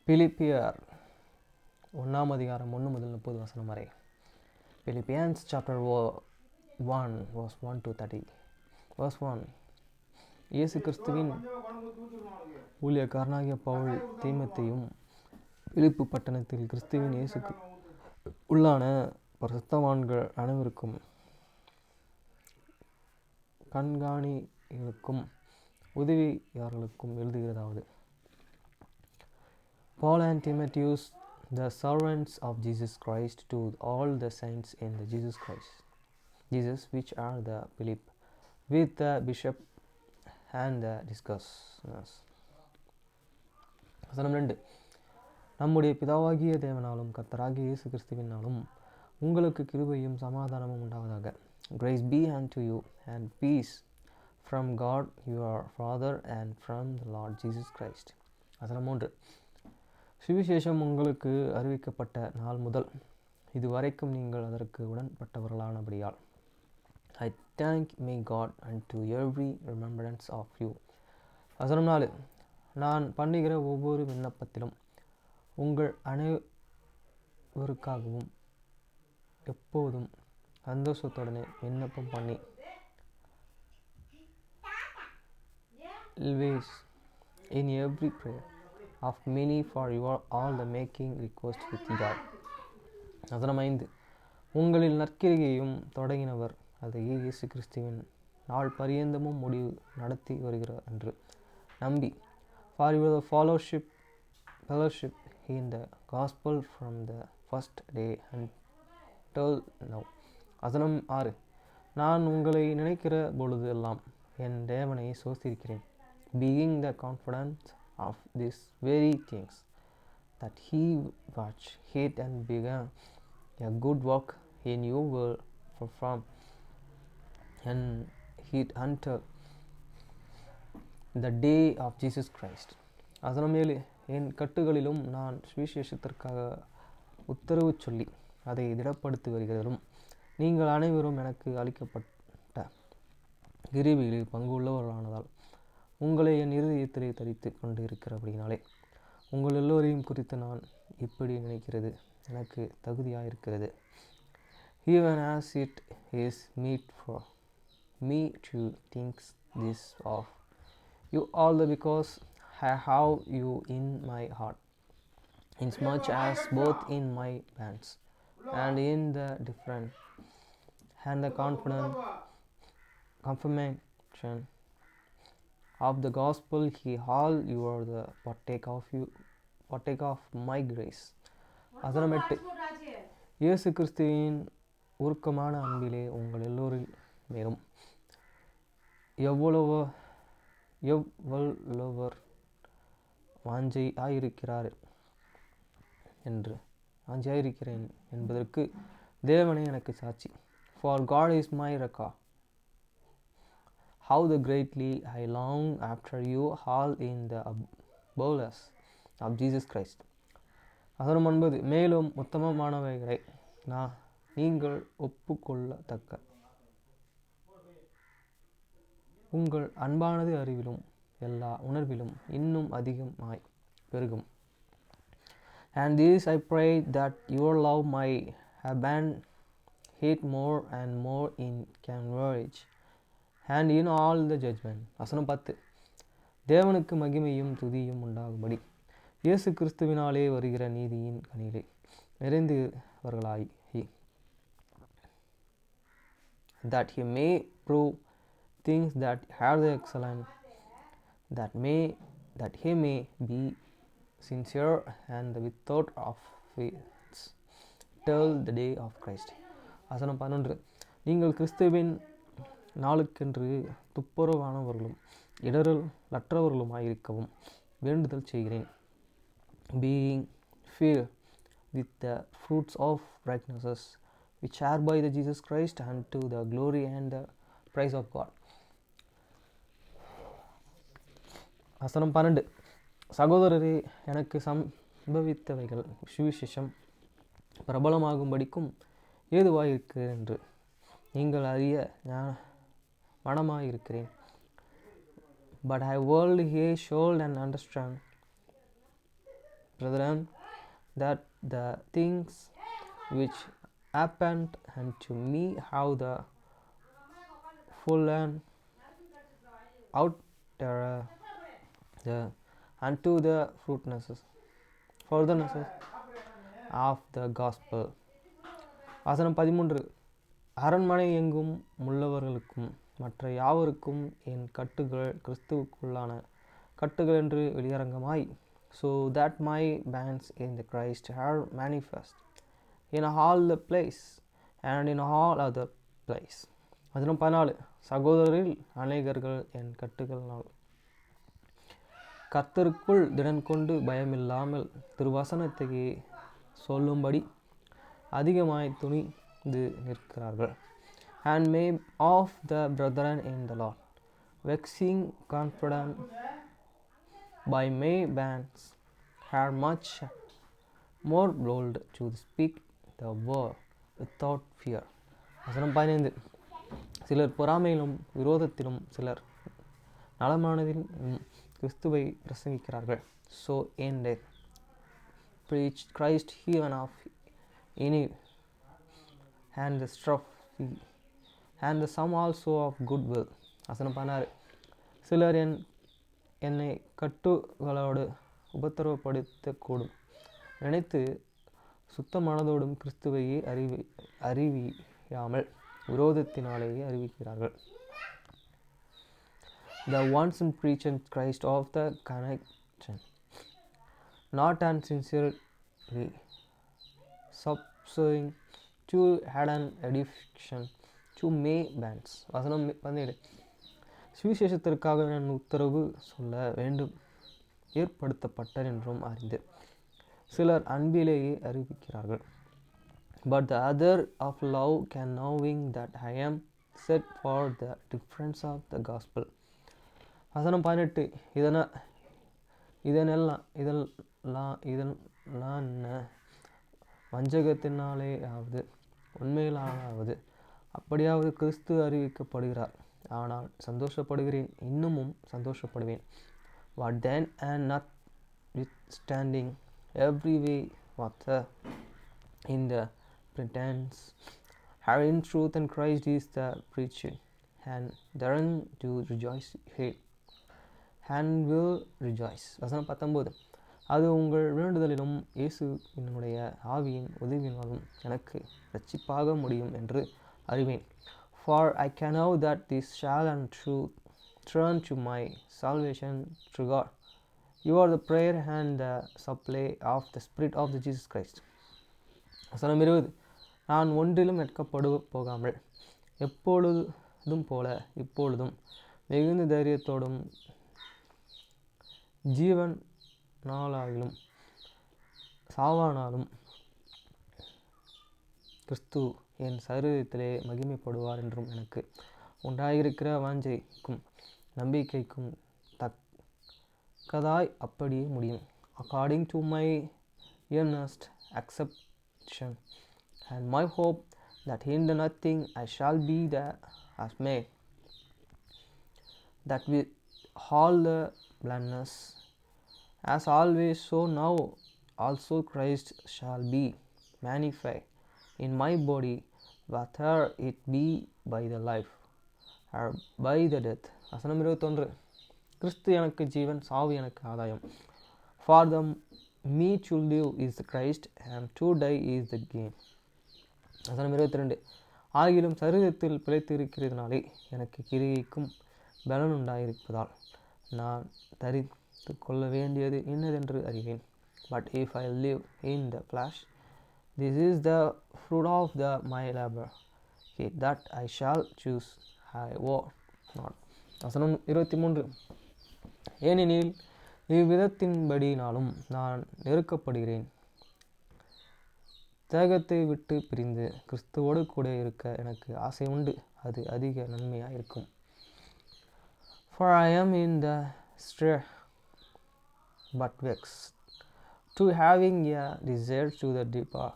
பிலிப்பியர் 1:1-30 வரை. Philippians chapter 1 verse 1 to 30. Verse 1. இயேசு கிறிஸ்துவின் ஊழியக்காரனாகிய பவுல் தீமோத்தேயும், பிலிப்பு பட்டணத்தில் கிறிஸ்துவின் இயேசுக்கு உள்ளான பரிசுத்தவான்கள் அனைவருக்கும் கண்காணிகளுக்கும் உதவியாளர்களுக்கும் எழுதுகிறதாவது: Paul and Timotheus, the servants of Jesus Christ, to all the saints in the Jesus which are the Philip, with the bishop and the discussers. வசனம் 2. நம்முடைய பிதாவாகிய தேவனாலும் கர்த்தராகிய இயேசு கிறிஸ்துவினாலும் உங்களுக்கு கிருபையும் சமாதானமும் உண்டாவதாக. Grace be unto you and peace from God your Father and from the Lord Jesus Christ. வசனம் 3. சுவிசேஷம் உங்களுக்கு அறிவிக்கப்பட்ட நாள் முதல் இதுவரைக்கும் நீங்கள் அதற்கு உடன்பட்டவர்களானபடியால் I thank me God unto every remembrance of you. வசனம் 4. நான் பண்ணுகிற ஒவ்வொரு விண்ணப்பத்திலும் உங்கள் அனைவருக்காகவும் எப்போதும் சந்தோஷத்துடனே விண்ணப்பம் பண்ணி always in every prayer of many for your all the making request with joy. வசனம் 5. உங்களில் நற்கிரியையும் தொடங்கினவர் அதை இயேசு கிறிஸ்துவின் நாள் பரியந்தமும் முடிவு நடத்தி வருகிறார் என்று நம்பி for your fellowship in the gospel from the first day until now. வசனம் 6. நான் உங்களை நினைக்கிற பொழுது எல்லாம் என் தேவனை சோஸ்திருக்கிறேன், being the confidence of these very things, that he which hath and began a good work in you will perform and it until the day of Jesus Christ. வசனம் 7. என் கட்டுகளிலும் நான் சுவிசேஷத்திற்காக உத்தரவு சொல்லி அதை திடப்படுத்தி வருகிறதும் நீங்கள் அனைவரும் எனக்கு அளிக்கப்பட்ட கிருபையில் பங்குள்ளவர்களானதால் உங்களை என் இருதயத்திலே தரித்து கொண்டு இருக்கிறபடினாலே உங்கள் எல்லோரையும் குறித்து நான் இப்படி நினைக்கிறது எனக்கு தகுதியாயிருக்கிறது. Even as it is meet for me to think this of you all because I have you in my heart, inasmuch as both in my bands and in the different and the confirmation of the gospel he all you are the partake of my grace. வசனம் 8. இயேசு கிறிஸ்துவின் உருக்கமான அன்பிலே உங்கள் எல்லோரின் மேலும் எவ்வளவர் வாஞ்சையாயிருக்கிறேன் என்பதற்கு தேவனே எனக்கு சாட்சி. For God is my record, how the greatly I long after you all in the bowels of Jesus Christ. வசனம் 9. மேலும் உத்தமமானவைகளை நீங்கள் ஒப்புக்கொள்ளத்தக்க உங்கள் அன்பானது அறிவிலும் எல்லா உணர்விலும் இன்னும் அதிகமாய் பெருகும். And this I pray that your love might abound hate more and more in converge and in all the judgment. வசனம் 10. தேவனுக்கு மகிமையும் துதியும் உண்டாகும்படி இயேசு கிறிஸ்துவினாலே வருகிற நீதியின் கனியிலே நிறைந்தவர்களாய் that he may prove things that have the excellent, that he may be sincere and without offense till the day of Christ. வசனம் 11. நீங்கள் கிறிஸ்துவின் நாளுக்கென்று துப்புரவானவர்களும் இடரலற்றவர்களுமாயிருக்கவும் வேண்டுதல் செய்கிறேன், being filled with the fruits of righteousness which are by the Jesus Christ unto the glory and the praise of God. வசனம் 12. சகோதரரே, எனக்கு சம்பவித்தவைகள் சுவிசேஷம் பிரபலமாகும்படிக்கும் ஏதுவாயிருக்கிறேன் என்று நீங்கள் அறிய மனமாயிருக்கிறேன். But I world he should and understand brethren, that the things which happened unto me have the fallen out the unto the furtherance of the gospel. வசனம் 13. அரண்மனை எங்கும் உள்ளவர்களுக்கும் மற்ற யாவருக்கும் என் கட்டுகள் கிறிஸ்துவுக்குள்ளான கட்டுகள் என்று வெளியரங்கமாய், so that my bands in the Christ are manifest in all the place and in all other place. வசனம் 14. சகோதரரில் அநேகர்கள் என் கட்டுகளால் கர்த்தருக்குள் திடன் கொண்டு பயமில்லாமல் திருவசனத்தையே சொல்லும்படி அதிகமாய் துணிந்து நிற்கிறார்கள். And may of the brethren in the Lord, waxing confident by my bands, have much more bold to speak the word without fear. வசனம் 15. சிலர் பொறாமையிலும் விரோதத்திலும் சிலர் நலமானதிலும் கிறிஸ்துவை பிரசங்கிக்கிறார்கள். So in they preach Christ even of any and the stuff and the some also of good will. வசனம் 16. சிலர் என்னை கட்டுகளோடு உபத்திரவப்படுத்தக்கூடும் நினைத்து சுத்த மனதோடும் கிறிஸ்துவையே அறிவியாமல் விரோதத்தினாலேயே அறிவிக்கிறார்கள். The ones in preaching Christ of the connection, not unsincerely, subserving to hidden edification to may bands. வசனம் 17. சுவிசேஷத்திற்காக நான் உத்தரவு சொல்ல வேண்டும் ஏற்படுத்தப்பட்டேன் என்றும் அறிந்து சிலர் அன்பிலேயே அறிவிக்கிறார்கள். But the other of love can knowing that I am set for the difference of the gospel. வசனம் 18. இதெல்லாம் வஞ்சகத்தினாலேயாவது உண்மையிலாவது அப்படியாவது கிறிஸ்து அறிவிக்கப்படுகிறார். ஆனால் சந்தோஷப்படுகிறேன், இன்னமும் சந்தோஷப்படுவேன். What then, and notwithstanding every way what in the pretense have in truth and Christ is the preaching, and therein to rejoice and will rejoice. வசனம் 19. அது உங்கள் வேண்டுதலிலும் இயேசு என்னுடைய ஆவியின் உதவியினாலும் எனக்கு இரட்சிப்பாக முடியும் என்று அறிவேன். For I can know that this shall and truth turn to my salvation through God. You are the prayer and the supply of the Spirit of the Jesus Christ. வசனம் 20. நான் ஒன்றிலும் வெட்கப்படு போகாமல் எப்பொழுதும் போல இப்பொழுதும் மிகுந்த தைரியத்தோடும் ஜீவன் நாளாகிலும் சாவானாலும் கிறிஸ்து என் சரீரத்திலே மகிமைப்படுவார் என்றும் எனக்கு உண்டாயிருக்கிற வாஞ்சைக்கும் நம்பிக்கைக்கும் தக்கதாய் அப்படியே முடியும். According to my earnest acceptation and my hope that in the nothing I shall be as made, that with all the blameless as always, so now also Christ shall be magnified in my body, whether it be by the life or by the death. வசனம் 21. கிறிஸ்து எனக்கு ஜீவன், சாவு எனக்கு ஆதாயம். For the me to live is the Christ, and to die is the gain. வசனம் 22. ஆகிலும் சரீரத்தில் பிழைத்திருக்கிறதுனாலே எனக்கு கிரியைக்கும் பலன் உண்டாயிருப்பதால் நான் தரித்து கொள்ள வேண்டியது இன்னதென்று அறிவேன். But if I live in the flesh, this is the fruit of my labor, that I shall choose I will not. வசனம் 23. ஏனெனில் இவ்விதத்தின்படினாலும் நான் நெருக்கப்படுகிறேன். தேகத்தை விட்டு பிரிந்து கிறிஸ்துவோடு கூட இருக்க எனக்கு ஆசை உண்டு, அது அதிக நன்மையாக இருக்கும். For I am in the stir but vexed, to having a desire to the depart,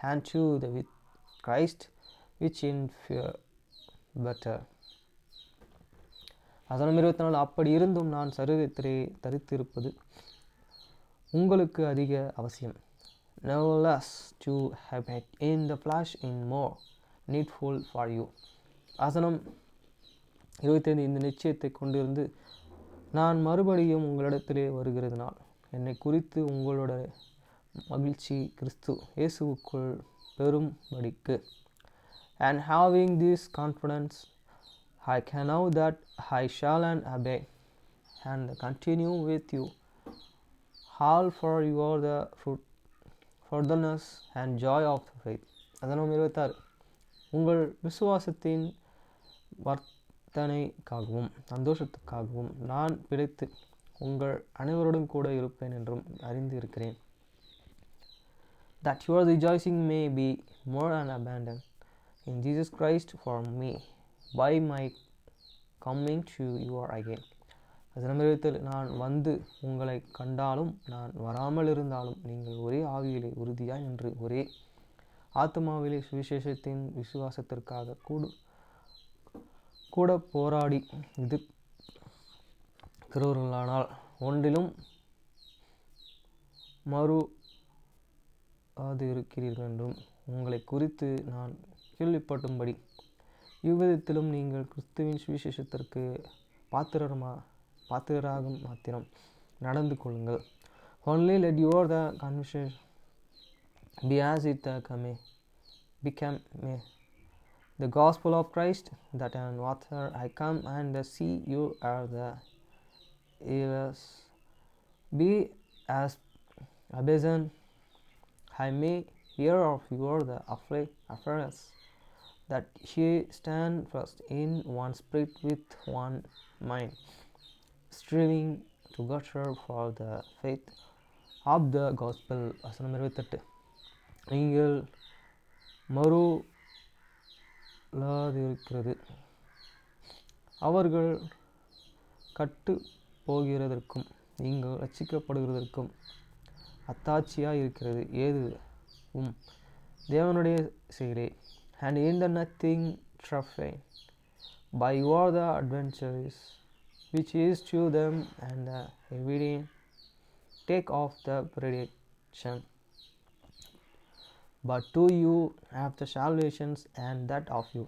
and to the with Christ, which in fear better. வசனம் 24. அப்படி இருந்தும் நான் சரீரத்திலே தரித்திருப்பது உங்களுக்கு அதிக அவசியம். Nevertheless, to habit in the flesh is more needful for you. வசனம் 25 இந்த நிச்சயத்தை கொண்டிருந்து, நான் மறுபடியும் உங்களிடத்திலே வருகிறதுனால் என்னை குறித்து உங்களோட மகிழ்ச்சி கிறிஸ்து இயேசுவுக்குள் பெறும்படிக்கு. And having this confidence, I can know that I shall and obey and continue with you all for your the furtherance and joy of the faith. வசனம் 26 உங்கள் விசுவாசத்தின் வர்த்தனைக்காகவும் சந்தோஷத்துக்காகவும் நான் பிழைத்து உங்கள் அனைவருடன் கூட இருப்பேன் என்றும் அறிந்து இருக்கிறேன். That your rejoicing may be more and abundant in Jesus Christ for me by my coming to you again. வசனம் 27 நான் வந்து உங்களை கண்டாலும் நான் வராமல் இருந்தாலும் நீங்கள் ஒரே ஆவியிலே உறுதியாய் நின்று ஒரே ஆத்மாவிலே சுவிசேஷத்தின் விசுவாசத்திற்காக கூட போராடி இருக்கிறவர்களானால் ஒன்றிலும் இருக்கிறீர்கள் என்றும் உங்களை குறித்து நான் கேள்விப்பட்டும்படி இவ்விதத்திலும் நீங்கள் கிறிஸ்துவின் சுவிசேஷத்திற்கு பாத்திரராக மாத்திரம் நடந்து கொள்ளுங்கள். Only let your the conversation be as it became the gospel of Christ, that and whether I come and see you are the heirs, be as absent, I may hear of your the affairs, that ye stand first in one spirit with one mind, striving together for the faith of the gospel. வசனம் 28 நீங்கள் மறுலாதிருக்கிறது அவர்கள் கட்டு போகிறதற்கும் நீங்கள் ரட்சிக்கப்படுகிறதற்கும் அத்தாட்சியாக இருக்கிறது ஏதுவும் தேவனுடைய செயலே. And in the nothing trifling by your the adventures which is to them and the evident take of the prediction, but to you have the salvations and that of you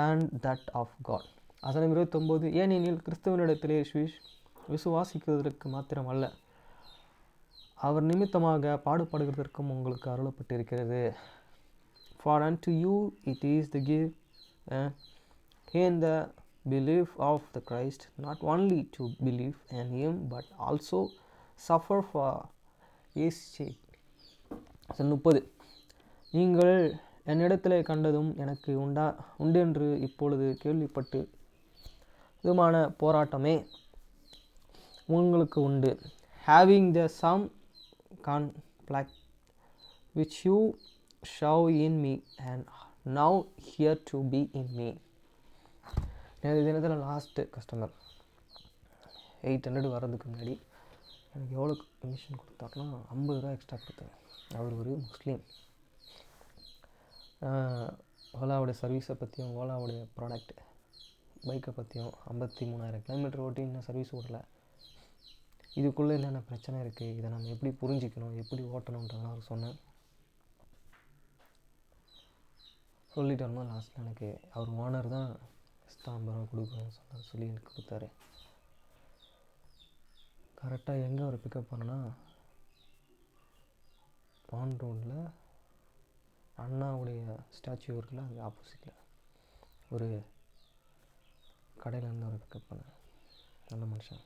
and that of God. வசனம் 29 ஏனெனில் கிறிஸ்துவனிடத்திலே விசுவாசிக்கிறதற்கு மாத்திரம் அல்ல, அவர் நிமித்தமாக பாடுபடுகிறதற்கும் உங்களுக்கு அருளப்பட்டிருக்கிறது. For unto you it is the gift in the belief of the Christ, not only to believe in him but also suffer for his sake. 30 நீங்கள் என்னிடத்திலே கண்டதும் எனக்கு உண்டென்று இப்பொழுது கேள்விப்பட்டு இதுமான போராட்டமே உங்களுக்கு உண்டு. Having the some conflict which you show in me and now here to be in me. நேற்று தினத்தில் லாஸ்ட்டு கஸ்டமர் 800 வர்றதுக்கு முன்னாடி எனக்கு எவ்வளோ கமிஷன் கொடுத்தாருன்னா 50 ரூபா எக்ஸ்ட்ரா கொடுத்தாரு. அவர் ஒரு முஸ்லீம். ஓலாவுடைய சர்வீஸை பற்றியும் ஓலாவுடைய ப்ராடக்ட் பைக்கை பற்றியும் 53,000 கிலோமீட்டர் ஓட்டி இன்னும் சர்வீஸ் ஓடல, இதுக்குள்ளே என்னென்ன பிரச்சனை இருக்குது, இதை நம்ம எப்படி புரிஞ்சிக்கணும், எப்படி ஓட்டணுன்றதெல்லாம் அவர் சொன்னேன். சொல்லிட்டு வரும்போது லாஸ்ட்டில் எனக்கு அவர் ஓனர் தான் 50 ரூபா கொடுக்கணும்னு சொல்லி எனக்கு கொடுத்தாரு. கரெக்டாக எங்கே அவர் பிக்கப் பண்ணனா ஆன் ரோடில் அண்ணாவுடைய ஸ்டாச்சு இருக்குல்ல, அது ஆப்போசிட்டில் ஒரு கடையில் இருந்து அவரை பிக்கப் பண்ணேன். நல்ல மனுஷன்.